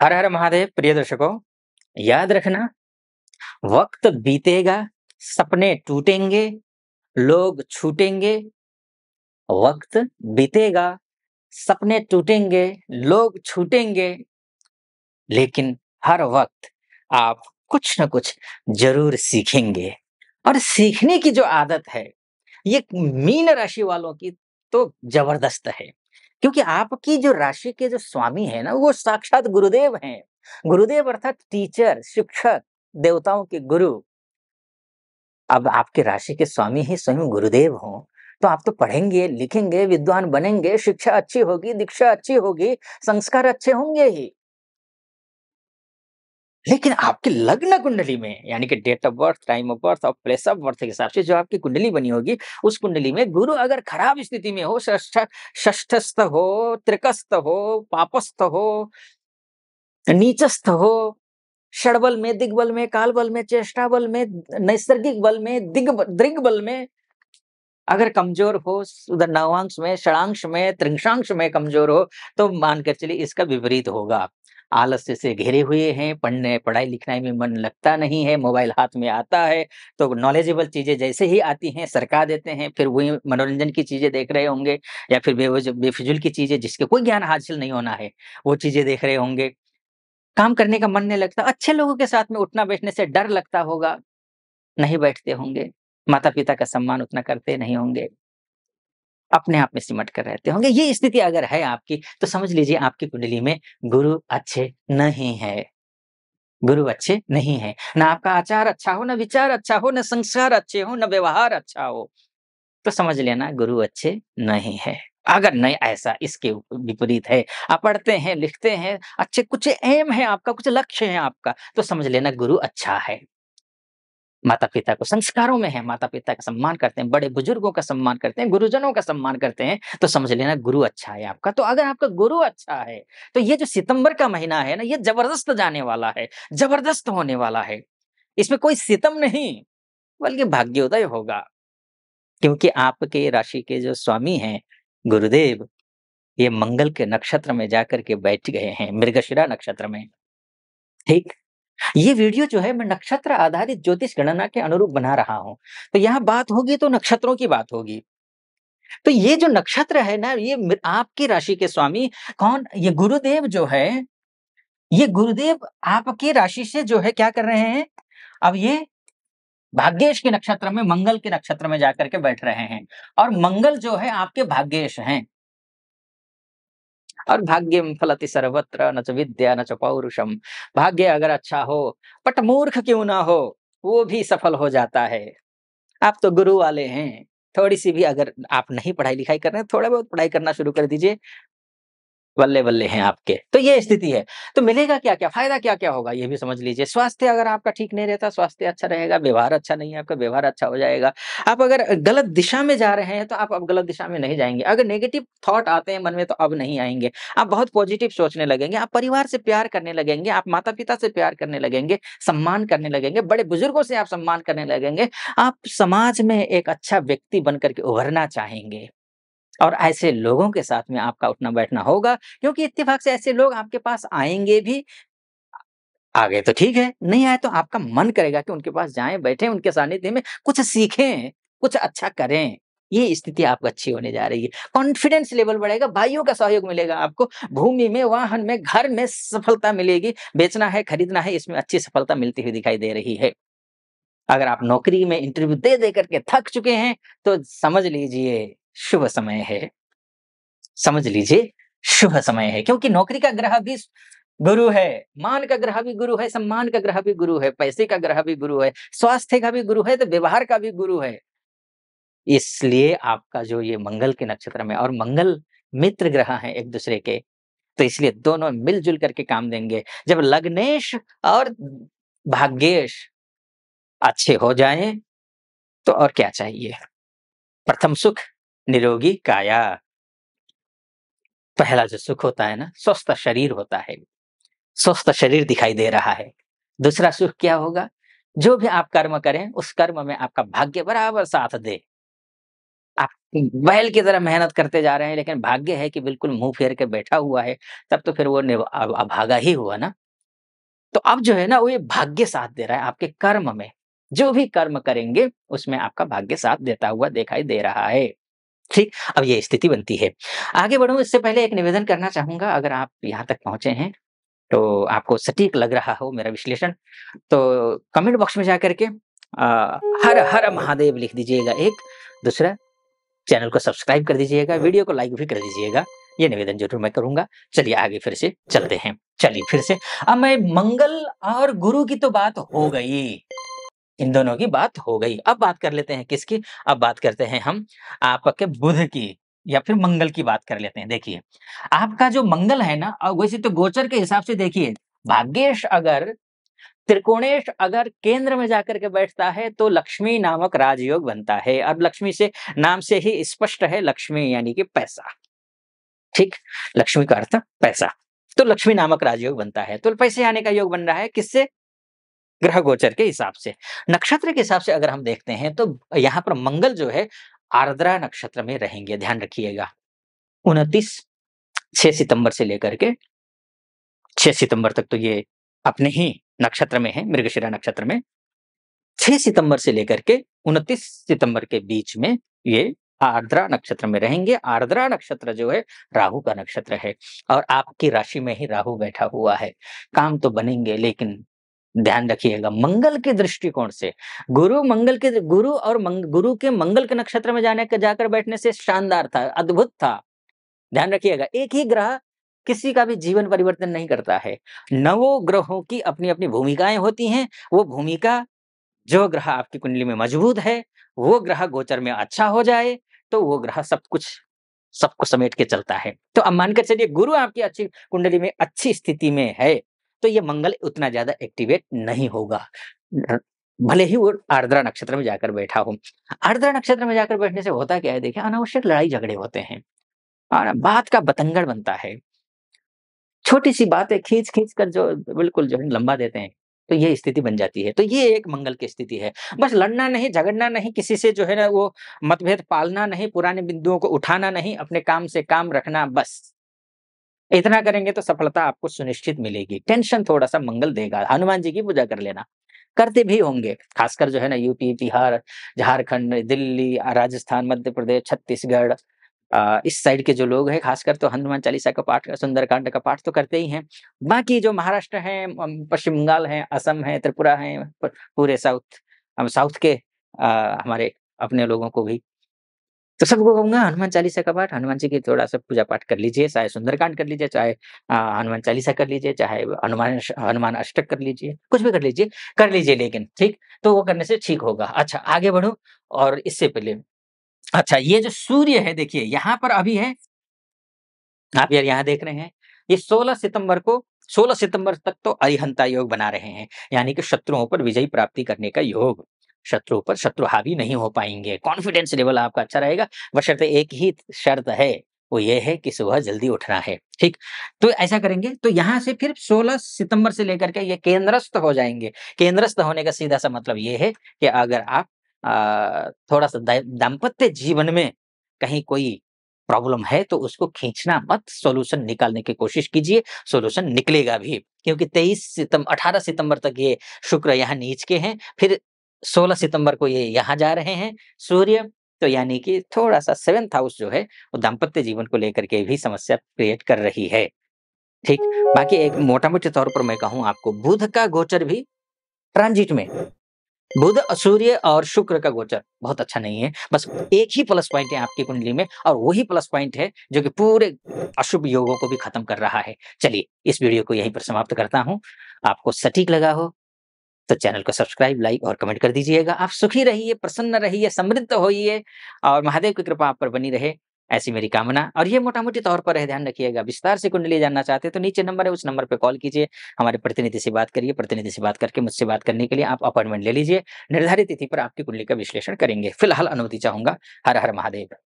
हर हर महादेव प्रिय दर्शकों, याद रखना वक्त बीतेगा, सपने टूटेंगे, लोग छूटेंगे। वक्त बीतेगा, सपने टूटेंगे, लोग छूटेंगे, लेकिन हर वक्त आप कुछ न कुछ ज़रूर सीखेंगे। और सीखने की जो आदत है, ये मीन राशि वालों की तो ज़बरदस्त है। क्योंकि आपकी जो राशि के जो स्वामी हैं ना, वो साक्षात गुरुदेव हैं। गुरुदेव अर्थात टीचर, शिक्षक, देवताओं के गुरु। अब आपके राशि के स्वामी ही स्वयं गुरुदेव हों, तो आप तो पढ़ेंगे, लिखेंगे, विद्वान बनेंगे, शिक्षा अच्छी होगी, दीक्षा अच्छी होगी, संस्कार अच्छे होंगे ही। लेकिन आपकी लग्न कुंडली में यानी कि date of birth, time of birth और प्लेस ऑफ बर्थ के हिसाब से जो आपकी कुंडली बनी होगी, उस कुंडली में गुरु अगर खराब स्थिति में हो, षष्ठस्थ हो, त्रिकस्थ हो, पापस्थ हो, नीचस्थ हो, षडबल में, दिग्बल में, कालबल में, चेष्टा बल में, नैसर्गिक बल में, दृग्बल में अगर कमजोर हो, उधर नवांश में, षडांश में, त्रिंशांश में कमजोर हो, तो मानकर चलिए इसका विपरीत होगा। आलस्य से घिरे हुए हैं, पढ़ाई-लिखाई में मन लगता नहीं है, मोबाइल हाथ में आता है, तो नॉलेजेबल चीज़ें जैसे ही आती हैं, सरका देते हैं, फिर वही मनोरंजन की चीज़ें देख रहे होंगे या फिर बेफिज़ूल की चीज़ें जिसके कोई ज्ञान हासिल नहीं होना है, वो चीज़ें देख रहे होंगे। काम करने का मन नहीं लगता, अच्छे लोगों के साथ में उठना-बैठने से डर लगता होगा, नहीं बैठते होंगे, माता-पिता का सम्मान उतना करते नहीं होंगे। अपने आप में सिमट कर रहते होंगे। ये स्थिति अगर है आपकी, तो समझ लीजिए आपकी कुंडली में गुरु अच्छे नहीं हैं, गुरु अच्छे नहीं हैं। ना आपका आचार अच्छा हो, ना विचार अच्छा हो, ना संस्कार अच्छे हो, ना व्यवहार अच्छा हो, तो समझ लेना गुरु अच्छे नहीं हैं। अगर नहीं ऐसा इसके विपरीत है, आप पढ़ते हैं, लिखते हैं, अच्छे कुछ एम है आपका, कुछ लक्ष्य है आपका, तो समझ लेना गुरु अच्छा है। माता-पिता को संस्कारों में है, माता-पिता का सम्मान करते हैं, बड़े बुजुर्गों का सम्मान करते हैं, गुरुजनों का सम्मान करते हैं, तो समझ लेना गुरु अच्छा है आपका। तो अगर आपका गुरु अच्छा है, तो ये जो सितंबर का महीना है ना, ये ज़बरदस्त जाने वाला है, ज़बरदस्त होने वाला है। इसमें कोई सितम नहीं, बल्कि भाग्योदय होगा, क्योंकि आपके राशि के जो स्वामी हैं, गुरुदेव, ये मंगल के नक्षत्र में जाकर के बैठ गए हैं, मृगशिरा नक्षत्र में, ठीक? ये वीडियो जो है मैं नक्षत्र आधारित ज्योतिष गणना के अनुरूप बना रहा हूँ। तो यहाँ बात होगी तो नक्षत्रों की बात होगी। तो ये जो नक्षत्र है ना ये आपकी राशि के स्वामी कौन ये गुरुदेव जो है, ये गुरुदेव आपकी राशि से जो है क्या कर रहे हैं? अब ये भाग्येश के नक्षत्र में मंगल के नक्षत्र में जाकर के बैठ रहे हैं और मंगल जो है आपके भाग्येश हैं। और भाग्यम फलति सर्वत्र न च विद्या न च पौरुषम। भाग्य अगर अच्छा हो, बट मूर्ख क्यों ना हो, वो भी सफल हो जाता है। आप तो गुरु वाले हैं, थोड़ी-सी भी अगर आप नहीं पढ़ाई-लिखाई कर रहे हैं, थोड़ा बहुत पढ़ाई करना शुरू कर दीजिए, बल्ले-बल्ले हैं आपके। तो ये स्थिति है। तो मिलेगा क्या-क्या, फ़ायदा क्या-क्या होगा ये भी समझ लीजिए। स्वास्थ्य अगर आपका ठीक नहीं रहता, स्वास्थ्य अच्छा रहेगा, व्यवहार अच्छा नहीं है आपका, व्यवहार अच्छा हो जाएगा। आप अगर गलत दिशा में जा रहे हैं, तो आप अब गलत दिशा में नहीं जाएँगे। अगर नेगेटिव थॉट आते हैं मन में, तो अब नहीं आएँगे। आप बहुत पॉज़िटिव सोचने लगेंगे, आप परिवार से प्यार करने लगेंगे, आप माता-पिता से प्यार करने लगेंगे, सम्मान करने लगेंगे, बड़े बुजुर्गों से आप सम्मान करने लगेंगे। आप समाज में एक अच्छा व्यक्ति बन कर के उभरना चाहेंगे। और ऐसे लोगों के साथ में आपका उठना-बैठना होगा क्योंकि इत्तेफ़ाक से ऐसे लोग आपके पास आएँगे भी, आ गए तो ठीक है, नहीं आए तो आपका मन करेगा कि उनके पास जाएँ, बैठें, उनके सानिध्य में कुछ सीखें, कुछ अच्छा करें। ये स्थिति आपको अच्छी होने जा रही है। कॉन्फिडेंस लेवल बढ़ेगा, भाइयों का सहयोग मिलेगा आपको, भूमि में, वाहन में, घर में सफलता मिलेगी, बेचना है, खरीदना है, इसमें अच्छी सफलता मिलती हुई दिखाई दे रही है। अगर आप नौकरी में इंटरव्यू दे-दे कर के थक चुके हैं, तो समझ लीजिए शुभ समय है। समझ लीजिए शुभ समय है क्योंकि नौकरी का ग्रह भी गुरु है, मान का ग्रह भी गुरु है, सम्मान का ग्रह भी गुरु है, पैसे का ग्रह भी गुरु है, स्वास्थ्य का भी गुरु है, तो व्यवहार का भी गुरु है। इसलिए आपका जो ये मंगल के नक्षत्र में और मंगल मित्र ग्रह हैं एक-दूसरे के, तो इसलिए दोनों मिल-जुल करके काम देंगे। जब लग्नेश और भाग्येश अच्छे हो जाएँ, तो और क्या चाहिए? प्रथम सुख निरोगी काया। पहला जो सुख होता है ना, स्वस्थ शरीर होता है। स्वस्थ शरीर दिखाई दे रहा है। दूसरा सुख क्या होगा? जो भी आप कर्म करें, उस कर्म में आपका भाग्य बराबर साथ दे। आप बैल की तरह मेहनत करते जा रहे हैं, लेकिन भाग्य है कि बिल्कुल मुँह फेर के बैठा हुआ है, तब तो फिर वो अभागा ही हुआ ना। तो अब जो है ना, वो ये भाग्य साथ दे रहा है आपके कर्म में। जो भी कर्म करेंगे, उसमें आपका भाग्य साथ देता हुआ दिखाई दे रहा है। ठीक, अब ये स्थिति बनती है। आगे बढ़ूँ इससे पहले एक निवेदन करना चाहूँगा, अगर आप यहाँ तक पहुँचे हैं, तो आपको सटीक लग रहा हो मेरा विश्लेषण, तो कमेंट बॉक्स में जाकर के हर हर महादेव लिख दीजिएगा एक। दूसरा, चैनल को सब्सक्राइब कर दीजिएगा, वीडियो को लाइक भी कर दीजिएगा। ये निवेदन ज़रूर मैं करूँगा। चलिए आगे फिर से चलते हैं। चलिए फिर से, अब मैं मंगल और गुरु की तो बात हो गई, इन दोनों की बात हो गई। अब बात कर लेते हैं किसकी? अब बात करते हैं हम आपके बुध की, या फिर मंगल की बात कर लेते हैं। देखिए, आपका जो मंगल है ना, वैसे तो गोचर के हिसाब से देखिए, भाग्येश अगर त्रिकोणेश अगर केंद्र में जाकर के बैठता है, तो लक्ष्मी नामक राजयोग बनता है। अब लक्ष्मी से, नाम से ही स्पष्ट है, लक्ष्मी यानी कि पैसा। ठीक? लक्ष्मी का अर्थ पैसा। तो लक्ष्मी नामक राजयोग बनता है। तो पैसे आने का योग बन रहा है किससे? ग्रह गोचर के हिसाब से। नक्षत्र के हिसाब से अगर हम देखते हैं, तो यहाँ पर मंगल जो है आर्द्रा नक्षत्र में रहेंगे, ध्यान रखिएगा। 29 6 सितंबर से लेकर के 6 सितंबर तक तो ये अपने ही नक्षत्र में है, मृगशिरा नक्षत्र में। 6 सितंबर से लेकर के 29 सितंबर के बीच में ये आर्द्रा नक्षत्र में रहेंगे। आर्द्रा नक्षत्र जो है राहु का नक्षत्र है, और आपकी राशि में ही राहु बैठा हुआ है। काम तो बनेंगे, लेकिन ध्यान रखिएगा मंगल के दृष्टिकोण से, गुरु के मंगल के नक्षत्र में जाने के जाकर बैठने से शानदार था, अद्भुत था। ध्यान रखिएगा, एक ही ग्रह किसी का भी जीवन परिवर्तन नहीं करता है। नवों ग्रहों की अपनी-अपनी भूमिकाएँ होती हैं। वो भूमिका, जो ग्रह आपकी कुंडली में मजबूत है, वो ग्रह गोचर में अच्छा हो जाए, तो वो ग्रह सबको समेट के चलता है। तो अब मानकर चलिए गुरु आपकी अच्छी कुंडली में अच्छी स्थिति में है, तो ये मंगल उतना ज़्यादा एक्टिवेट नहीं होगा। र भले ही वो आर्द्रा नक्षत्र में जाकर बैठा हो। आर्द्रा नक्षत्र में जाकर बैठने से होता क्या है देखिए, अनावश्यक लड़ाई-झगड़े होते हैं, और बात का बतंगड़ बनता है। छोटी-सी बात है, खींच-खींच कर जो बिल्कुल जो है लंबा देते हैं, तो ये स्थिति बन जाती है। तो ये एक मंगल की स्थिति है। बस लड़ना नहीं, झगड़ना नहीं, किसी से जो है ना वो मतभेद पालना नहीं, पुराने बिंदुओं को उठाना नहीं, अपने काम से काम रखना बस। इतना करेंगे तो सफलता आपको सुनिश्चित मिलेगी। टेंशन थोड़ा-सा मंगल देगा। हनुमान जी की पूजा कर लेना। करते भी होंगे, खासकर जो है ना यूपी, बिहार, झारखंड, दिल्ली, राजस्थान, मध्य प्रदेश, छत्तीसगढ़, इस साइड के जो लोग हैं खासकर तो हनुमान चालीसा का पाठ, सुंदरकांड का पाठ तो करते ही हैं। बाकी जो महाराष्ट्र है, पश्चिम बंगाल है, असम है, त्रिपुरा है, पूरे साउथ के हमारे अपने लोगों को भी, तो सबको कहूँगा हनुमान चालीसा का पाठ, हनुमान जी की थोड़ा-सा पूजा पाठ कर लीजिए, चाहे सुंदरकांड कर लीजिए, चाहे हनुमान चालीसा कर लीजिए, चाहे हनुमान अष्टक कर लीजिए, कुछ भी कर लीजिए लेकिन, ठीक? तो वो करने से ठीक होगा। अच्छा, आगे बढ़ूँ, और इससे पहले, अच्छा, ये जो सूर्य है देखिए, यहाँ पर अभी है, आप यार यहाँ देख रहे हैं, ये 16 सितंबर तक तो अरिहंता योग बना रहे हैं, यानी कि शत्रुओं पर विजय प्राप्ति करने का योग। शत्रुओं पर शत्रु हावी नहीं हो पाएँगे, कॉन्फिडेंस लेवल आपका अच्छा रहेगा, बशर्ते एक ही शर्त है, वो ये है कि सुबह जल्दी उठना है, ठीक? तो ऐसा करेंगे, तो यहाँ से फिर 16 सितंबर से लेकर के ये केंद्रस्थ हो जाएँगे। केंद्रस्थ होने का सीधा-सा मतलब ये है कि अगर आप थोड़ा-सा दाम्पत्य जीवन में कहीं कोई प्रॉब्लम है, तो उसको खींचना मत, सॉल्यूशन निकालने की कोशिश कीजिए, सॉल्यूशन निकलेगा भी। क्योंकि 18 सितंबर तक ये शुक्र यहाँ नीच के हैं, फिर 16 सितंबर को ये यहाँ जा रहे हैं सूर्य, तो यानी कि थोड़ा-सा 7th हाउस जो है, वो दाम्पत्य जीवन को लेकर के भी समस्या क्रिएट कर रही है, ठीक? बाकी एक मोटा-मोटे तौर पर मैं कहूँ आपको, बुध का गोचर भी ट्रांजिट में, बुध, सूर्य और शुक्र का गोचर बहुत अच्छा नहीं है। बस एक ही प्लस पॉइंट है आपकी कुंडली में, और वही प्लस पॉइंट है जो कि पूरे अशुभ योगों को भी खत्म कर रहा है। चलिए, इस वीडियो को यहीं पर समाप्त करता हूँ। आपको सटीक लगा हो, तो चैनल को सब्सक्राइब, लाइक और कमेंट कर दीजिएगा। आप सुखी रहिए, प्रसन्न रहिए, समृद्ध होइए, और महादेव की कृपा आप पर बनी रहे, ऐसी मेरी कामना। और ये मोटा-मोटी तौर पर है, ध्यान रखिएगा। विस्तार से कुंडली जानना चाहते हैं, तो नीचे नंबर है, उस नंबर पे कॉल कीजिए। हमारे प्रतिनिधि से बात करिए, प्रतिनिधि से बात करके मुझसे बात करने के लिए आप अपॉइंटमेंट ले लीजिए। निर्धारित तिथि पर आपकी कुंडली का विश्लेषण करेंगे। फिलहाल अनुमति चाहूँगा। हर हर महादेव।